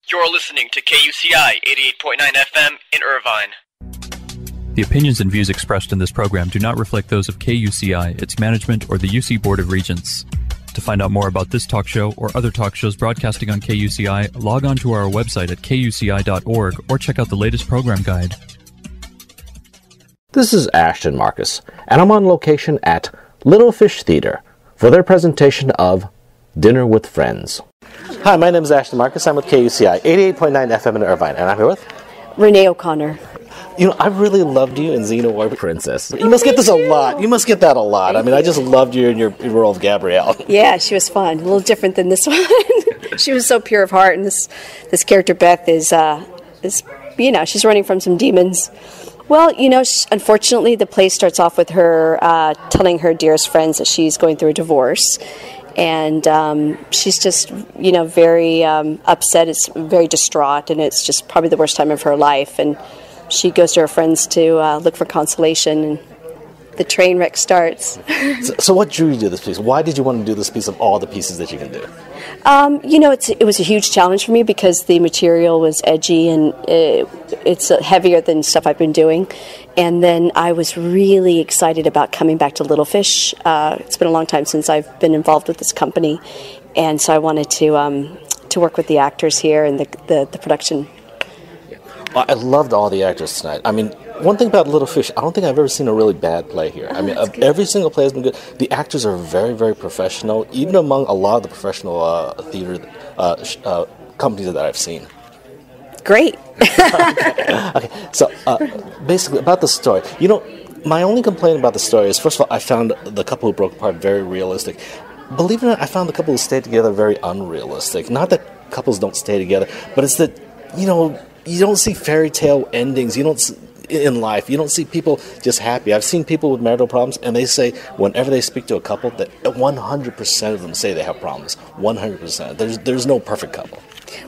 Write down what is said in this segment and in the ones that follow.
You're listening to KUCI 88.9 FM in Irvine. The opinions and views expressed in this program do not reflect those of KUCI, its management, or the UC Board of Regents. To find out more about this talk show or other talk shows broadcasting on KUCI, log on to our website at kuci.org or check out the latest program guide. This is Ashton Marcus, and I'm on location at Little Fish Theater for their presentation of Dinner with Friends. Hi, my name is Ashton Marcus. I'm with KUCI 88.9 FM in Irvine, and I'm here with Renee O'Connor. You know, I really loved you in Xena Warrior Princess. You must get this a lot. You must get that a lot. I mean, I just loved you in your role of Gabrielle. Yeah, she was fun. A little different than this one. She was so pure of heart, and this character Beth is she's running from some demons. Well, unfortunately, the play starts off with her telling her dearest friends that she's going through a divorce. And she's just, very upset. It's very distraught, and it's just probably the worst time of her life. And she goes to her friends to look for consolation, and the train wreck starts. So what drew you to this piece? Why did you want to do this piece of all the pieces that you can do? It was a huge challenge for me because the material was edgy and it's heavier than stuff I've been doing. And then I was really excited about coming back to Little Fish. It's been a long time since I've been involved with this company, and so I wanted to work with the actors here and the production. I loved all the actors tonight. I mean, one thing about Little Fish, I don't think I've ever seen a really bad play here. I mean, every single play has been good. The actors are very, very professional, even among a lot of the professional theater companies that I've seen. Great. Okay. So, basically, about the story. My only complaint about the story is, first of all, I found the couple who broke apart very realistic. Believe it or not, I found the couple who stayed together very unrealistic. Not that couples don't stay together, but it's that, you don't see fairy tale endings. In life, you don't see people just happy. I've seen people with marital problems, and they say whenever they speak to a couple that 100% of them say they have problems. 100%. There's no perfect couple.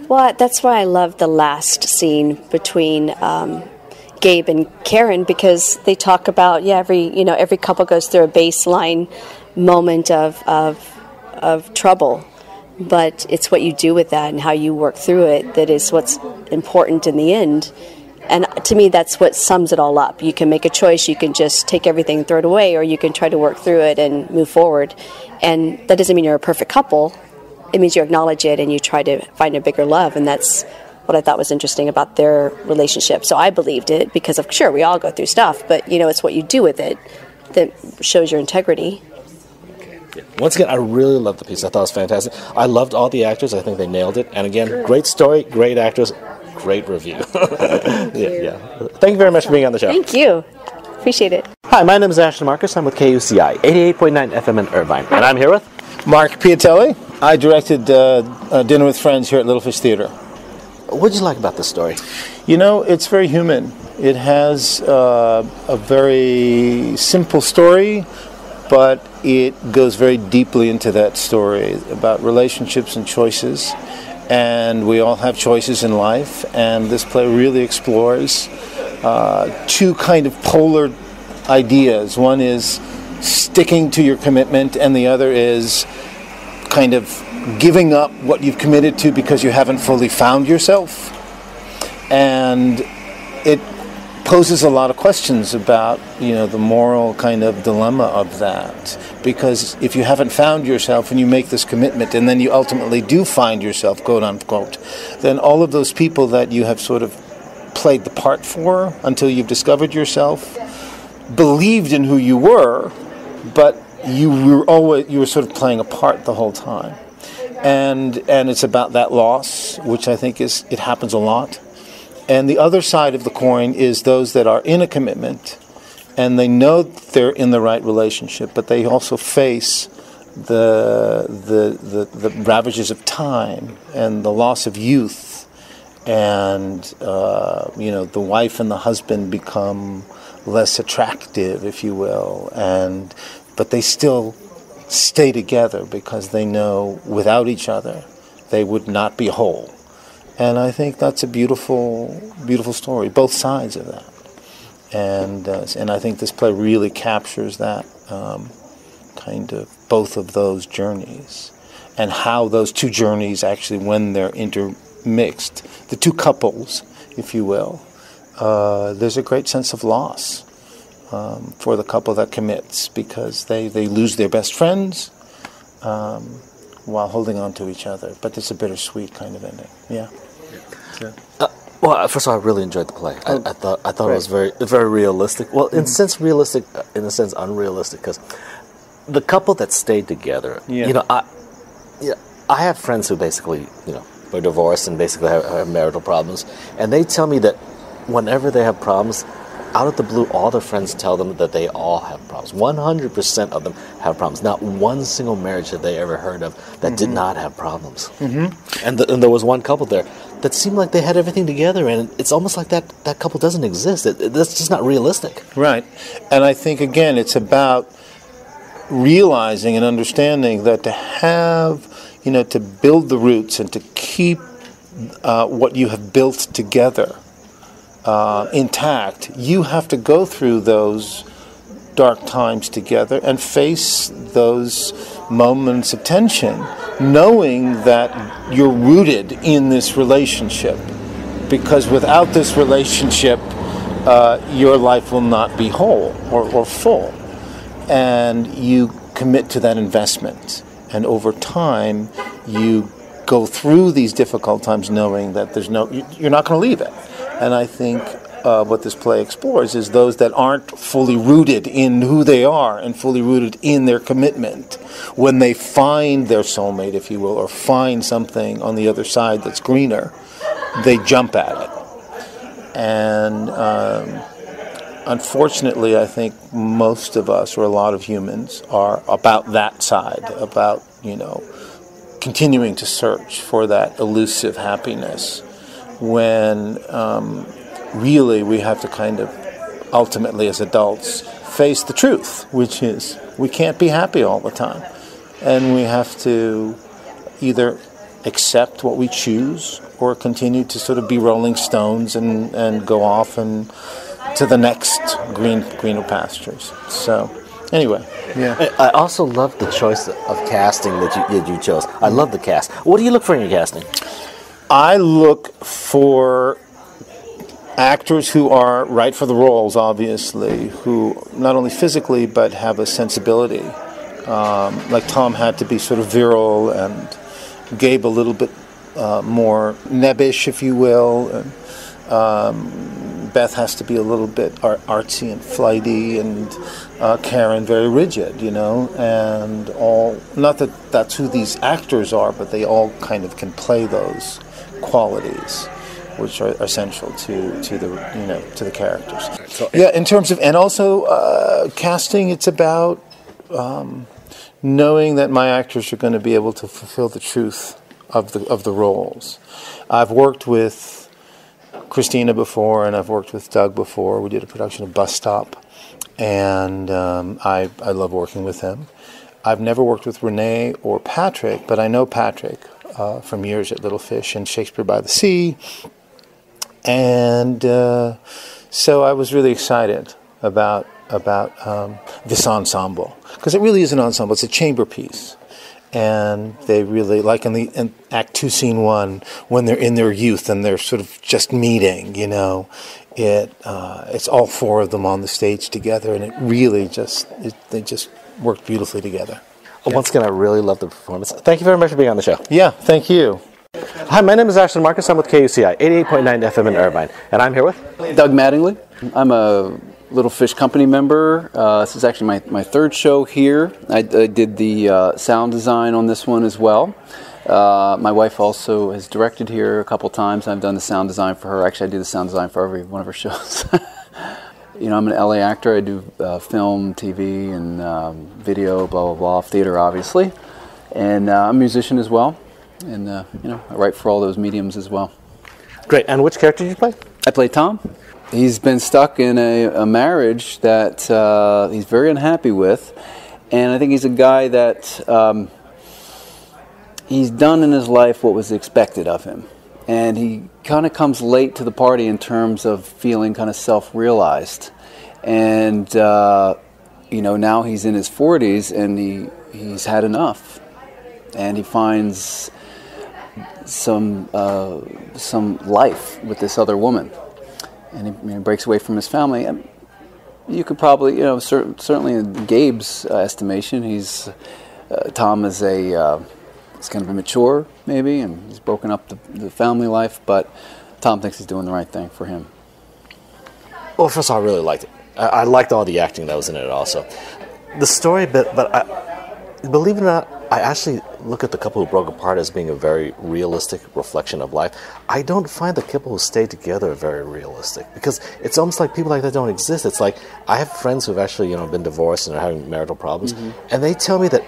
Well, that's why I love the last scene between Gabe and Karen, because they talk about every couple goes through a baseline moment of trouble. But it's what you do with that and how you work through it that is what's important in the end. And to me, that's what sums it all up. You can make a choice. You can just take everything and throw it away, or you can try to work through it and move forward. And that doesn't mean you're a perfect couple. It means you acknowledge it and you try to find a bigger love. And that's what I thought was interesting about their relationship. So I believed it because, sure, we all go through stuff, but, it's what you do with it that shows your integrity. Once again, I really loved the piece. I thought it was fantastic. I loved all the actors. I think they nailed it. And again, great story, great actors, great review. Yeah. Thank you very much for being on the show. Thank you. Appreciate it. Hi, my name is Ashton Marcus. I'm with KUCI 88.9 FM in Irvine. And I'm here with Mark Piatelli. I directed Dinner with Friends here at Little Fish Theater. What did you like about this story? It's very human. It has a very simple story, but it goes very deeply into that story about relationships and choices. And we all have choices in life, and this play really explores two kind of polar ideas. One is sticking to your commitment, and the other is kind of giving up what you've committed to because you haven't fully found yourself. And it poses a lot of questions about, the moral kind of dilemma of that. Because if you haven't found yourself and you make this commitment and then you ultimately do find yourself, quote unquote, then all of those people that you have sort of played the part for until you've discovered yourself, believed in who you were, but you were sort of playing a part the whole time. And it's about that loss, which I think it happens a lot. And the other side of the coin is those that are in a commitment and they know they're in the right relationship, but they also face the ravages of time and the loss of youth, and the wife and the husband become less attractive, if you will, but they still stay together because they know without each other they would not be whole. And I think that's a beautiful, beautiful story, both sides of that. And I think this play really captures that kind of both of those journeys and how those two journeys actually, when they're mixed, the two couples, if you will, there's a great sense of loss for the couple that commits, because they lose their best friends while holding on to each other. But it's a bittersweet kind of ending. Yeah. Well, first of all, I really enjoyed the play. I thought it was very realistic. Well, in a sense realistic, in a sense unrealistic, because the couple that stayed together, I have friends who basically, were divorced and basically have marital problems, and they tell me that whenever they have problems, out of the blue, all their friends tell them that they all have problems. 100% of them have problems. Not one single marriage that they ever heard of that did not have problems. Mm-hmm. And there was one couple there that seemed like they had everything together, and it's almost like that couple doesn't exist. That's just not realistic. Right. And I think, again, it's about realizing and understanding that to have, to build the roots and to keep what you have built together intact, you have to go through those dark times together and face those moments of tension, knowing that you're rooted in this relationship. Because without this relationship, your life will not be whole or full. And you commit to that investment. And over time, you go through these difficult times knowing that you're not going to leave it. And I think what this play explores is those that aren't fully rooted in who they are and fully rooted in their commitment. When they find their soulmate, if you will, or find something on the other side that's greener, they jump at it. And unfortunately, I think most of us, or a lot of humans, are about that side, about, continuing to search for that elusive happiness, when really we have to kind of, ultimately as adults, face the truth, which is we can't be happy all the time. And we have to either accept what we choose or continue to sort of be rolling stones and go off and to the next greener pastures. So anyway, yeah. I also love the choice of casting that you chose. I love the cast. What do you look for in your casting? I look for actors who are right for the roles, obviously, who not only physically but have a sensibility. Like Tom had to be sort of virile, and Gabe a little bit more nebbish, if you will. And Beth has to be a little bit artsy and flighty, and Karen very rigid, and all. Not that that's who these actors are, but they all kind of can play those qualities, which are essential to the characters. So, yeah, in terms of, and also casting, it's about knowing that my actors are going to be able to fulfill the truth of the roles. I've worked with Christina before, and I've worked with Doug before. We did a production of Bus Stop, and I love working with them. I've never worked with Renee or Patrick, but I know Patrick from years at Little Fish and Shakespeare by the Sea. And so I was really excited about this ensemble, because it really is an ensemble. It's a chamber piece. And they really, like in Act 2, Scene 1, when they're in their youth and they're sort of just meeting, it's all four of them on the stage together, and it really they just worked beautifully together. Well, once again, I really love the performance. Thank you very much for being on the show. Yeah, thank you. Hi, my name is Ashton Marcus. I'm with KUCI 88.9 FM in Irvine, and I'm here with Doug Mattingly. I'm a Little Fish Company member. This is actually my third show here. I did the sound design on this one as well. My wife also has directed here a couple times. I've done the sound design for her. Actually, I do the sound design for every one of her shows. I'm an LA actor. I do film, TV, and video, blah, blah, blah, theater, obviously. And I'm a musician as well. And, I write for all those mediums as well. Great. And which character did you play? I play Tom. He's been stuck in a marriage that he's very unhappy with. And I think he's a guy that he's done in his life what was expected of him. And he kind of comes late to the party in terms of feeling kind of self-realized. And, now he's in his 40s and he's had enough. And he finds some life with this other woman, and he breaks away from his family. And you could probably, certainly in Gabe's estimation, Tom is he's kind of immature maybe, and he's broken up the family life, but Tom thinks he's doing the right thing for him. Well, first of all, I really liked it. I liked all the acting that was in it also. The story, but believe it or not, I actually look at the couple who broke apart as being a very realistic reflection of life. I don't find the couple who stayed together very realistic, because it's almost like people like that don't exist. It's like, I have friends who've actually been divorced and are having marital problems, and they tell me that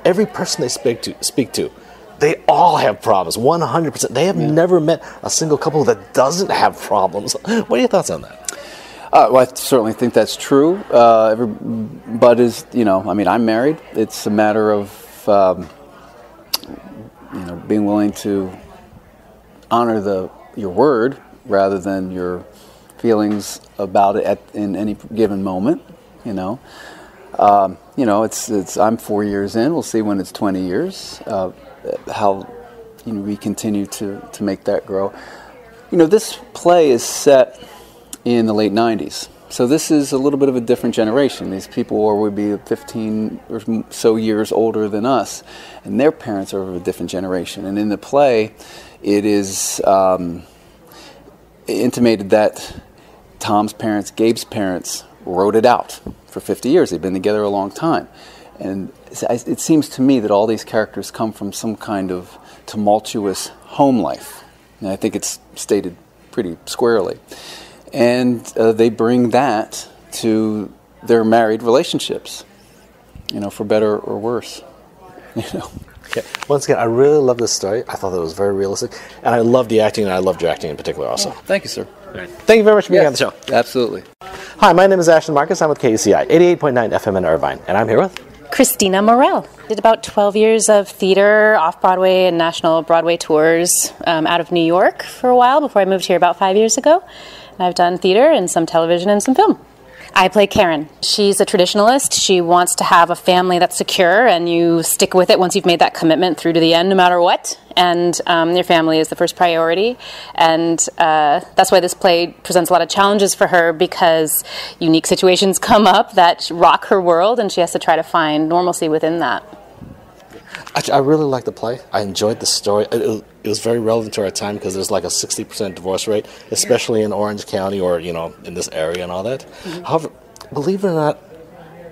every person they speak to, they all have problems, 100%. They have never met a single couple that doesn't have problems. What are your thoughts on that? Well, I certainly think that's true. But I'm married. It's a matter of being willing to honor your word rather than your feelings about it in any given moment. It's I'm 4 years in. We'll see when it's 20 years how we continue to make that grow. This play is set in the late 90s. So this is a little bit of a different generation. These people would be 15 or so years older than us, and their parents are of a different generation. And in the play, it is intimated that Tom's parents, Gabe's parents, wrote it out for 50 years. They've been together a long time. And it seems to me that all these characters come from some kind of tumultuous home life. And I think it's stated pretty squarely. And they bring that to their married relationships, for better or worse. Okay. Once again, I really love this story. I thought that it was very realistic, and I love the acting, and I loved your acting in particular also. Oh, thank you, sir. Right. Thank you very much for being on the show. Absolutely. Hi, my name is Ashton Marcus. I'm with KUCI 88.9 FM in Irvine, and I'm here with Christina Morel. Did about 12 years of theater, off-Broadway and national Broadway tours out of New York for a while before I moved here about 5 years ago. And I've done theater and some television and some film. I play Karen. She's a traditionalist. She wants to have a family that's secure, and you stick with it once you've made that commitment through to the end, no matter what. And your family is the first priority. And that's why this play presents a lot of challenges for her, because unique situations come up that rock her world, and she has to try to find normalcy within that. I really liked the play. I enjoyed the story. It was very relevant to our time, because there's like a 60% divorce rate, especially in Orange County or, in this area and all that. Mm-hmm. However, believe it or not,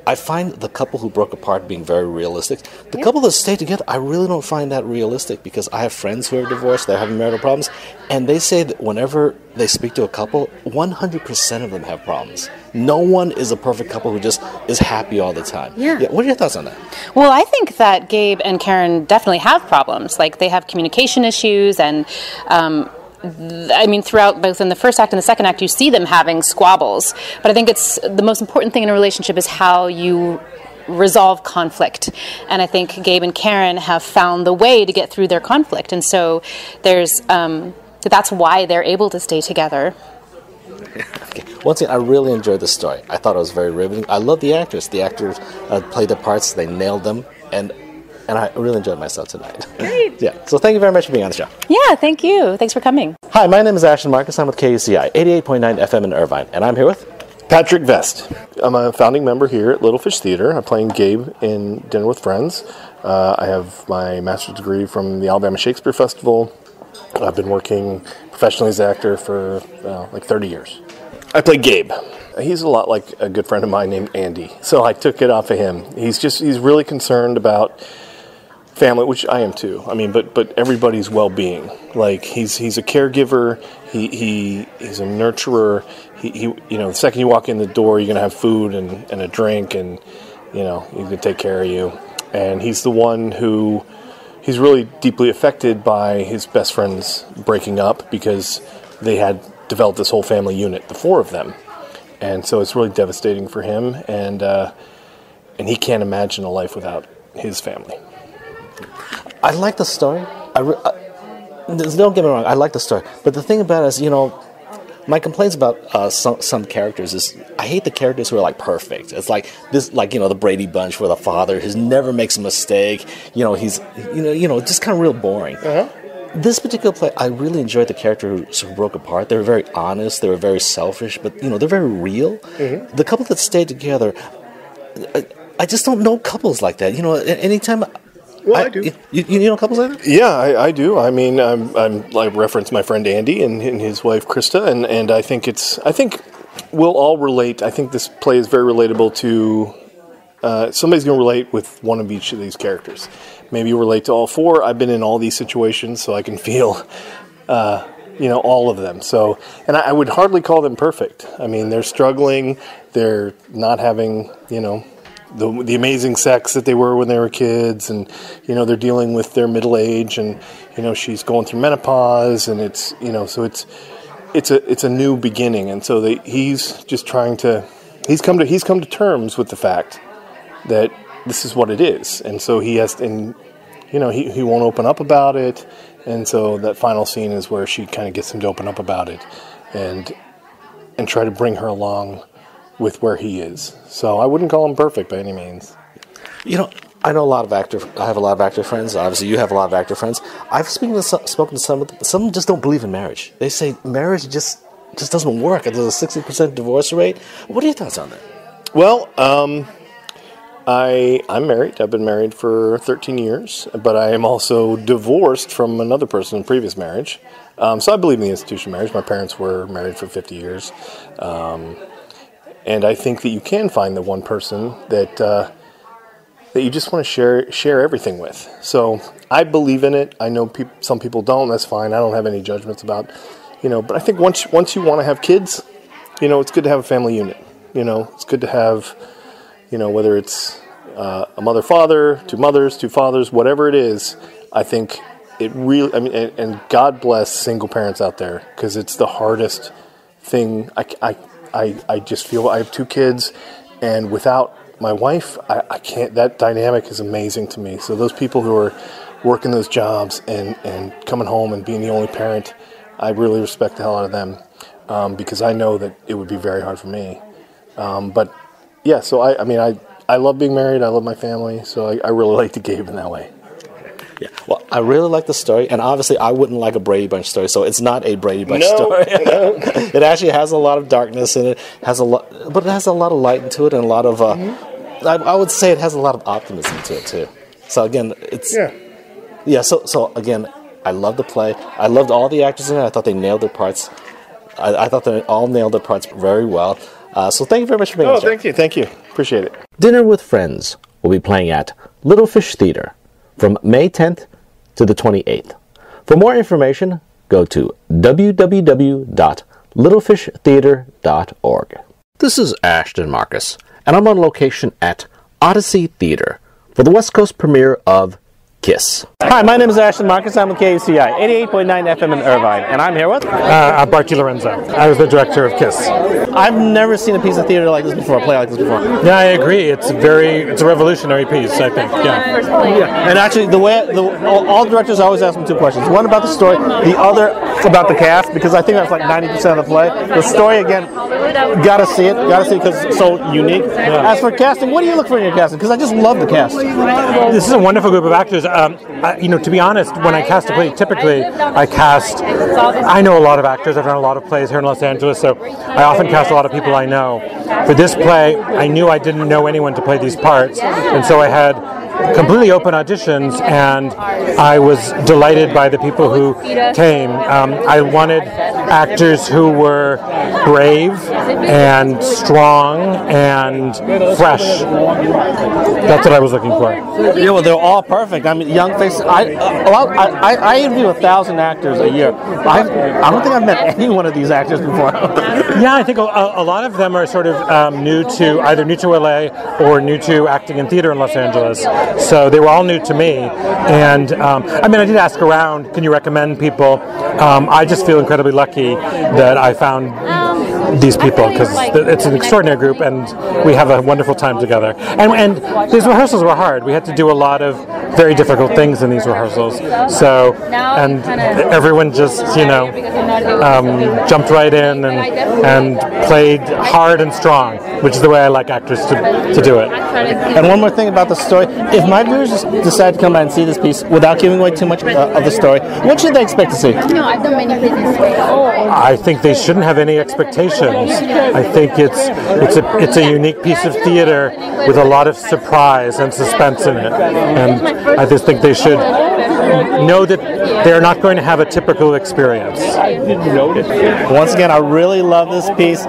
I find the couple who broke apart being very realistic. The couple that stay together, I really don't find that realistic, because I have friends who are divorced, they're having marital problems, and they say that whenever they speak to a couple, 100% of them have problems. No one is a perfect couple who just is happy all the time. Yeah. What are your thoughts on that? Well, I think that Gabe and Karen definitely have problems. Like, they have communication issues, and throughout both in the first act and the second act, you see them having squabbles. But I think it's the most important thing in a relationship is how you resolve conflict. And I think Gabe and Karen have found the way to get through their conflict. And so that's why they're able to stay together. Okay. Once again, I really enjoyed the story. I thought it was very riveting. I love the actors. The actors played the parts. They nailed them. And I really enjoyed myself tonight. Great. Yeah. So thank you very much for being on the show. Yeah, thank you. Thanks for coming. Hi, my name is Ashton Marcus. I'm with KUCI 88.9 FM in Irvine, and I'm here with Patrick Vest. I'm a founding member here at Little Fish Theater. I'm playing Gabe in Dinner with Friends. I have my master's degree from the Alabama Shakespeare Festival. I've been working professionally as an actor for like 30 years. I play Gabe. He's a lot like a good friend of mine named Andy, so I took it off of him. He's really concerned about family, which I am too. But everybody's well-being. Like, he's a caregiver. He's a nurturer. He the second you walk in the door, you're gonna have food and a drink, and he's gonna take care of you. And he's the one who he's really deeply affected by his best friends breaking up, because they had developed this whole family unit, the four of them, and so it's really devastating for him. And he can't imagine a life without his family. I like the story. Don't get me wrong, I like the story. But the thing about it is, my complaints about some characters is I hate the characters who are like perfect. It's like this, like the Brady Bunch, where the father never makes a mistake. He's just kind of real boring. This particular play, I really enjoyed the characters who broke apart. They were very honest. They were very selfish, but they're very real. The couple that stayed together, I just don't know couples like that. Anytime. Well, I do. You know couples like that? Yeah, I do. I mean, I reference my friend Andy and his wife Krista, and I think we'll all relate. I think this play is very relatable to. Somebody's going to relate with one of each of these characters. Maybe you relate to all four. I've been in all these situations, so I can feel, all of them. So, and I would hardly call them perfect. I mean, they're struggling. They're not having, the amazing sex that they were when they were kids, and they're dealing with their middle age, and she's going through menopause, and it's so it's a new beginning, and so he's just trying to he's come to terms with the fact that this is what it is, and so he has, and he won't open up about it, and so that final scene is where she kind of gets him to open up about it, and try to bring her along with where he is. So I wouldn't call him perfect by any means. I know a lot of I have a lot of actor friends. Obviously, you have a lot of actor friends. I've spoken to some of them. Some just don't believe in marriage. They say marriage just doesn't work. There's a 60% divorce rate. What are your thoughts on that? Well, I'm married. I've been married for 13 years, but I am also divorced from another person in previous marriage. So I believe in the institution of marriage. My parents were married for 50 years. And I think that you can find the one person that you just want to share everything with. So I believe in it. I know some people don't. That's fine. I don't have any judgments about, But I think once you want to have kids, it's good to have a family unit. It's good to have, whether it's a mother, father, two mothers, two fathers, whatever it is. I think it really. I mean, and God bless single parents out there, because it's the hardest thing. I just feel I have two kids, and without my wife, I can't. That dynamic is amazing to me. So those people who are working those jobs and coming home and being the only parent, I really respect the hell out of them, because I know that it would be very hard for me. But yeah, so I love being married. I love my family. So I really like to Gabe in that way. Yeah, well, I really like the story, and obviously I wouldn't like a Brady Bunch story, so it's not a Brady Bunch story. No. It actually has a lot of darkness in it, but it has a lot of light into it, and a lot of, I would say it has a lot of optimism to it, too. So again, so again, I love the play. I loved all the actors in it. I thought they nailed their parts. I thought they all nailed their parts very well. So thank you very much for being on the show. Thank you. Appreciate it. Dinner with Friends will be playing at Little Fish Theater from May 10th to the 28th. For more information, go to www.littlefishtheater.org. This is Ashton Marcus, and I'm on location at Odyssey Theater for the West Coast premiere of KISS. Hi, my name is Ashton Marcus. I'm with KUCI, 88.9 FM in Irvine, and I'm here with Barty Lorenzo. I was the director of KISS. I've never seen a piece of theater like this before, a play like this before. Yeah, I agree. It's a revolutionary piece, I think. Yeah. And actually, all directors always ask me two questions. One about the story, the other about the cast, because I think that's like 90% of the play. The story, again, gotta see it because it's so unique. Yeah. As for casting, what do you look for in your casting? Because I just love the cast. This is a wonderful group of actors. To be honest, when I cast a play, typically I know a lot of actors. I've done a lot of plays here in Los Angeles, so I often cast a lot of people I know. For this play, I knew I didn't know anyone to play these parts, and so I had completely open auditions, and I was delighted by the people who came. I wanted actors who were brave and strong and fresh. That's what I was looking for. Yeah, well, they're all perfect. I mean, young faces. I interview 1,000 actors a year. I don't think I've met any one of these actors before. Yeah, I think a lot of them are sort of either new to LA or new to acting in theater in Los Angeles. So they were all new to me. And I did ask around, can you recommend people? I just feel incredibly lucky that I found these people, because it's an extraordinary group and we have a wonderful time together. And these rehearsals were hard. We had to do a lot of very difficult things in these rehearsals. So, and everyone just, jumped right in and played hard and strong, which is the way I like actors to do it. And one more thing about the story. If my viewers decide to come by and see this piece without giving away too much of the story, what should they expect to see? I think they shouldn't have any expectations. I think it's a unique piece of theater with a lot of surprise and suspense in it. And I just think they should know that they're not going to have a typical experience. Once again, I really love this piece.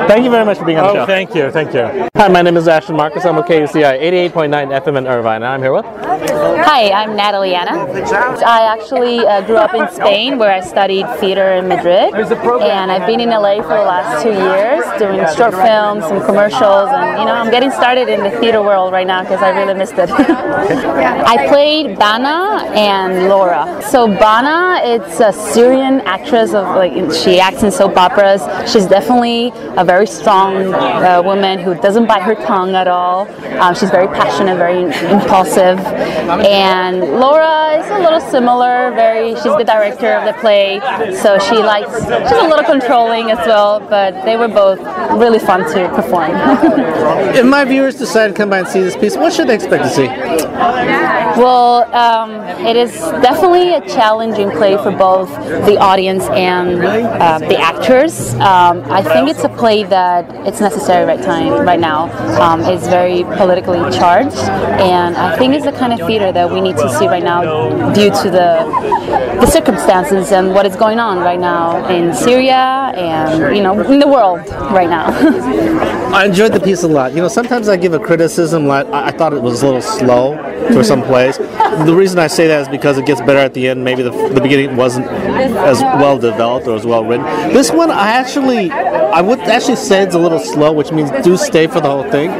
Thank you very much for being on the show. Thank you. Hi, my name is Ashton Marcus. I'm with KUCI 88.9 FM in Irvine, and I'm here with... Hi, I'm Natalie Anna. I actually grew up in Spain, where I studied theater in Madrid, and I've been in LA for the last 2 years doing short films, some commercials, and I'm getting started in the theater world right now because I really missed it. I played Bana and Laura. So Bana, it's a Syrian actress she acts in soap operas. She's definitely a very strong woman who doesn't bite her tongue at all. She's very passionate, very impulsive. And Laura is a little similar. She's the director of the play, so she's a little controlling as well. But they were both really fun to perform. If my viewers decide to come by and see this piece, what should they expect to see? Well, it is definitely a challenging play for both the audience and the actors. I think it's a play that it's necessary right now. It's very politically charged, and I think it's the kind of theater that we need to see right now due to the circumstances and what is going on right now in Syria and in the world right now. I enjoyed the piece a lot. Sometimes I give a criticism like I thought it was a little slow for some plays. The reason I say that is because it gets better at the end. Maybe the beginning wasn't as well developed or as well written. This one, I would actually say it's a little slow, which means do stay for the whole thing.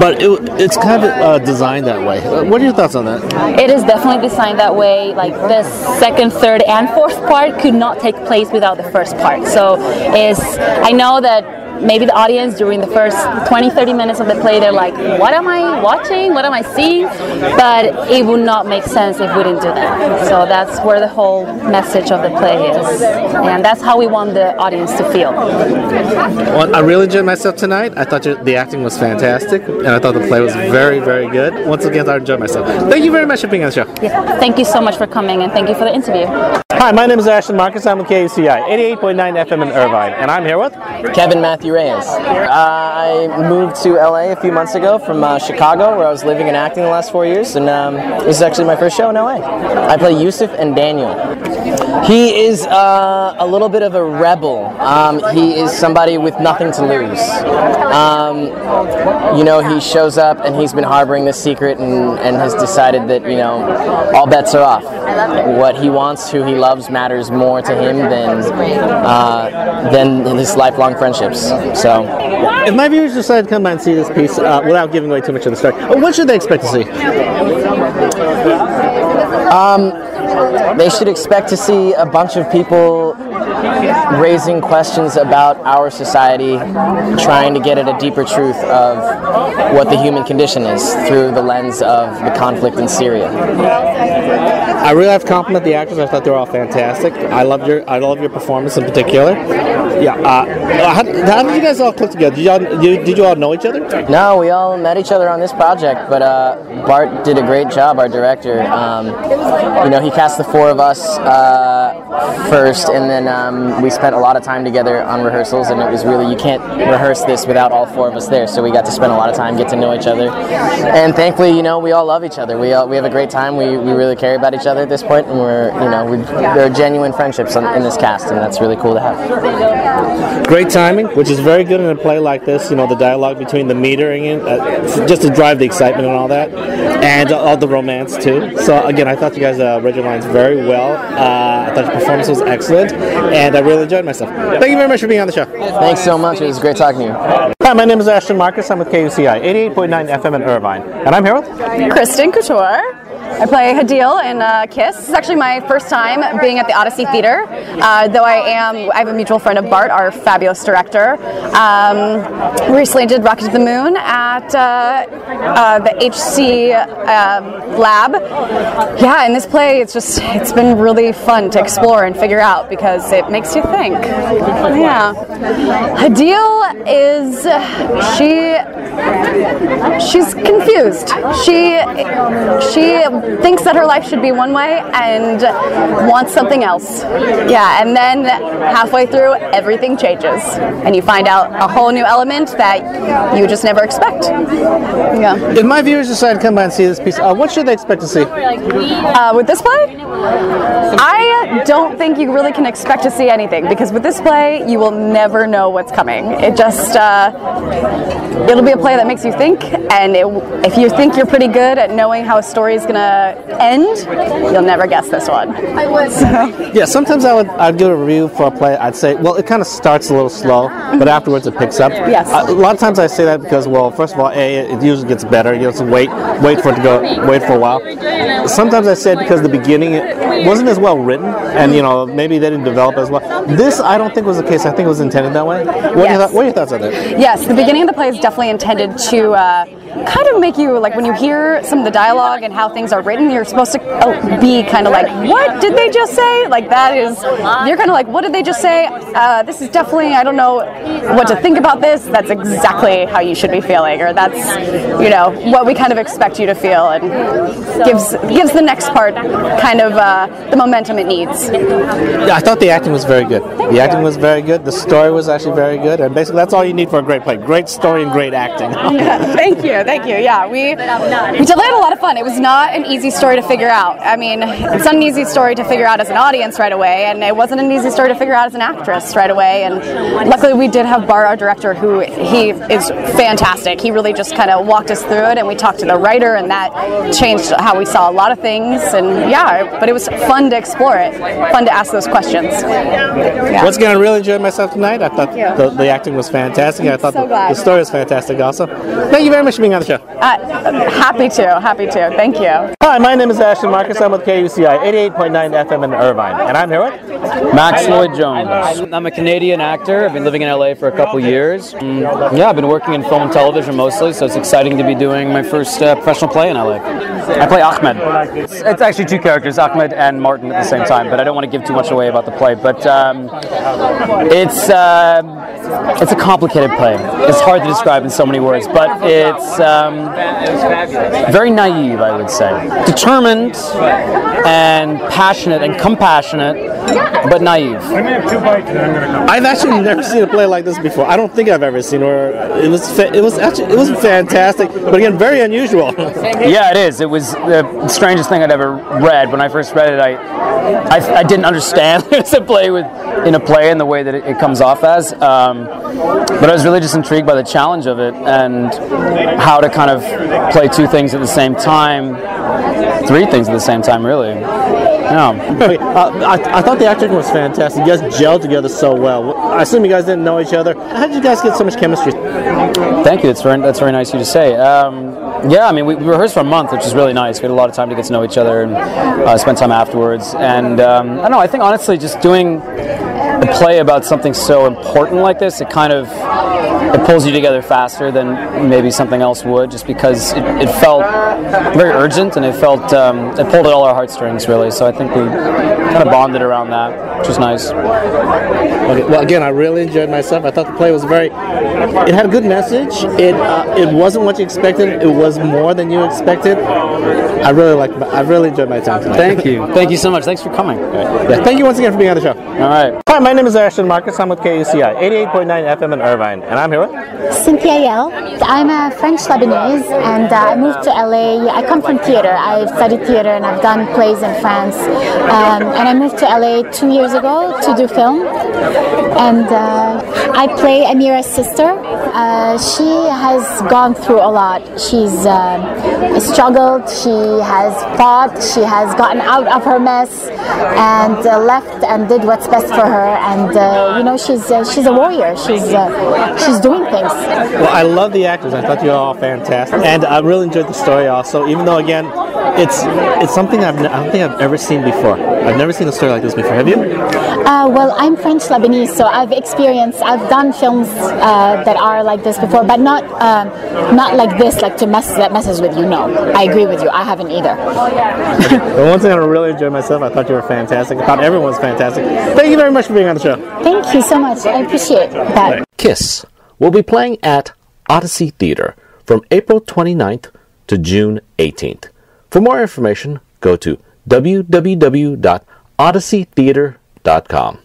But it's kind of designed that way. What are your thoughts on that? It is definitely designed that way. Like the second, third, and fourth part could not take place without the first part. So I know that maybe the audience during the first 20-30 minutes of the play, they're like, what am I watching? What am I seeing? But it would not make sense if we didn't do that. So that's where the whole message of the play is. And that's how we want the audience to feel. Well, I really enjoyed myself tonight. I thought the acting was fantastic, and I thought the play was very, very good. Once again, I enjoyed myself. Thank you very much for being on the show. Yeah. Thank you so much for coming, and thank you for the interview. Hi, my name is Ashton Marcus. I'm with KUCI 88.9 FM in Irvine, and I'm here with Kevin Matthew Reyes. I moved to LA a few months ago from Chicago, where I was living and acting the last 4 years, and this is actually my first show in LA. I play Yusuf and Daniel. He is a little bit of a rebel. He is somebody with nothing to lose. He shows up and he's been harboring this secret and has decided that, all bets are off. What he wants, who he loves, matters more to him than his lifelong friendships. So, if my viewers decide to come by and see this piece without giving away too much of the story, what should they expect to see? They should expect to see a bunch of people raising questions about our society, trying to get at a deeper truth of what the human condition is through the lens of the conflict in Syria. I really have to compliment the actors. I thought they were all fantastic. I love your performance in particular. Yeah. How did you guys all click together? Did you all know each other? No, we all met each other on this project, but Bart did a great job, our director. He cast the four of us first, and then we spent a lot of time together on rehearsals, and it was really, you can't rehearse this without all four of us there, so we got to spend a lot of time, get to know each other. And thankfully, we all love each other. We have a great time. We really care about each other at this point, and there are genuine friendships in this cast, and that's really cool to have. Great timing, which is very good in a play like this. The dialogue between the metering, just to drive the excitement and all that, and all the romance too. So again, I thought you guys read your lines very well. I thought your performance was excellent, and I really enjoyed myself. Thank you very much for being on the show. Thanks so much. It was great talking to you. Hi, my name is Ashton Marcus. I'm with KUCI 88.9 FM in Irvine, and I'm here with Kristen Couture. I play Hadil in Kiss. This is actually my first time being at the Odyssey Theater, though I have a mutual friend of Bart, our fabulous director. We recently did Rocket to the Moon at the HC lab. Yeah, in this play, it's been really fun to explore and figure out because it makes you think. Yeah. Hadil she's confused. She thinks that her life should be one way and wants something else. Yeah, and then halfway through, everything changes, and you find out a whole new element that you just never expect. Yeah. If my viewers decide to come by and see this piece, what should they expect to see? With this play, I don't think you really can expect to see anything, because with this play, you will never know what's coming. It just, it'll be a play that makes you think, and if you think you're pretty good at knowing how a story is going to end, you'll never guess this one. So. Yeah, sometimes I'd give a review for a play, I'd say, well, it kind of starts a little slow, but afterwards it picks up. Yes. A lot of times I say that because, well, first of all, it usually gets better. You have to wait for it to go, wait for a while. Sometimes I say it because the beginning it wasn't as well written, and maybe they didn't develop as well. This I don't think was the case. I think it was intended that way. What are your thoughts on that? Yes, the beginning of the play is definitely intended to kind of make you, like, when you hear some of the dialogue and how things are written, you're supposed to be kind of like, what did they just say? Like, that is, you're kind of like, what did they just say? This is definitely, I don't know what to think about this. That's exactly how you should be feeling, or that's, what we kind of expect you to feel, and gives the next part kind of the momentum it needs. Yeah, I thought the acting was very good. The acting was very good. The story was actually very good, and basically that's all you need for a great play: great story and great acting. Thank you. Yeah, we definitely had a lot of fun. It was not an easy story to figure out. I mean, it's not an easy story to figure out as an audience right away, and it wasn't an easy story to figure out as an actress right away. And luckily, we did have Bart, our director, who he is fantastic. He really just kind of walked us through it, and we talked to the writer, and that changed how we saw a lot of things. And yeah, but it was fun to explore it, fun to ask those questions. Yeah. Once again, I really enjoyed myself tonight. I thought the acting was fantastic. I thought the story was fantastic also. Thank you very much for being on the show. Happy to. Thank you. Hi, my name is Ashton Marcus. I'm with KUCI 88.9 FM in Irvine, and I'm here with Max Lloyd Jones. I'm a Canadian actor. I've been living in LA for a couple years. I've been working in film and television mostly, so it's exciting to be doing my first professional play in LA. I play Ahmed. It's actually two characters, Ahmed and Martin at the same time, but I don't want to give too much away about the play. But it's a complicated play. It's hard to describe in so many words, but it's very naive, I would say. Determined and passionate and compassionate, but naive. I've actually never seen a play like this before. I don't think I've ever seen her. It was fantastic, but again, very unusual. Yeah, it is. It was the strangest thing I'd ever read. When I first read it, I didn't understand it's a play in a play in the way that it comes off as. But I was really just intrigued by the challenge of it and how to kind of play two things at the same time, three things at the same time, really. Yeah. I thought the acting was fantastic. You guys gelled together so well. I assume you guys didn't know each other. How did you guys get so much chemistry? Thank you. That's very nice of you to say. Yeah, I mean, we rehearsed for a month, which is really nice. We had a lot of time to get to know each other and spend time afterwards. And I don't know, I think honestly just doing a play about something so important like this, it pulls you together faster than maybe something else would, just because it felt very urgent, and it pulled at all our heartstrings, really. So I think we kind of bonded around that, which was nice. Okay, well, again, I really enjoyed myself. I thought the play was it had a good message. It wasn't what you expected. It was more than you expected. I really enjoyed my time tonight. Thank you so much. Thanks for coming. Yeah, thank you once again for being on the show. All right. Hi, my name is Ashton Marcus. I'm with KUCI 88.9 FM in Irvine, and I'm here with Cynthia Yell. I'm a French Lebanese, and I moved to LA. I come from theater. I've studied theater and I've done plays in France. And I moved to LA 2 years ago to do film. And I play Amira's sister. She has gone through a lot. She's struggled, she has fought, she has gotten out of her mess and left and did what's best for her. And she's a warrior. She's doing things. Well, I love the actors. I thought you were all fantastic, and I really enjoyed the story also. Even though, again, it's something I don't think I've ever seen before. I've never seen a story like this before. Have you? Well, I'm French Lebanese, so I've done films that are like this before, but not like this, like that messes with you. No, I agree with you. I haven't either. Well, one thing I really enjoyed myself. I thought you were fantastic. I thought everyone was fantastic. Thank you very much for being on the show. Thank you so much. I appreciate that. Kiss will be playing at Odyssey Theater from April 29th to June 18th. For more information, go to www.odysseytheater.com.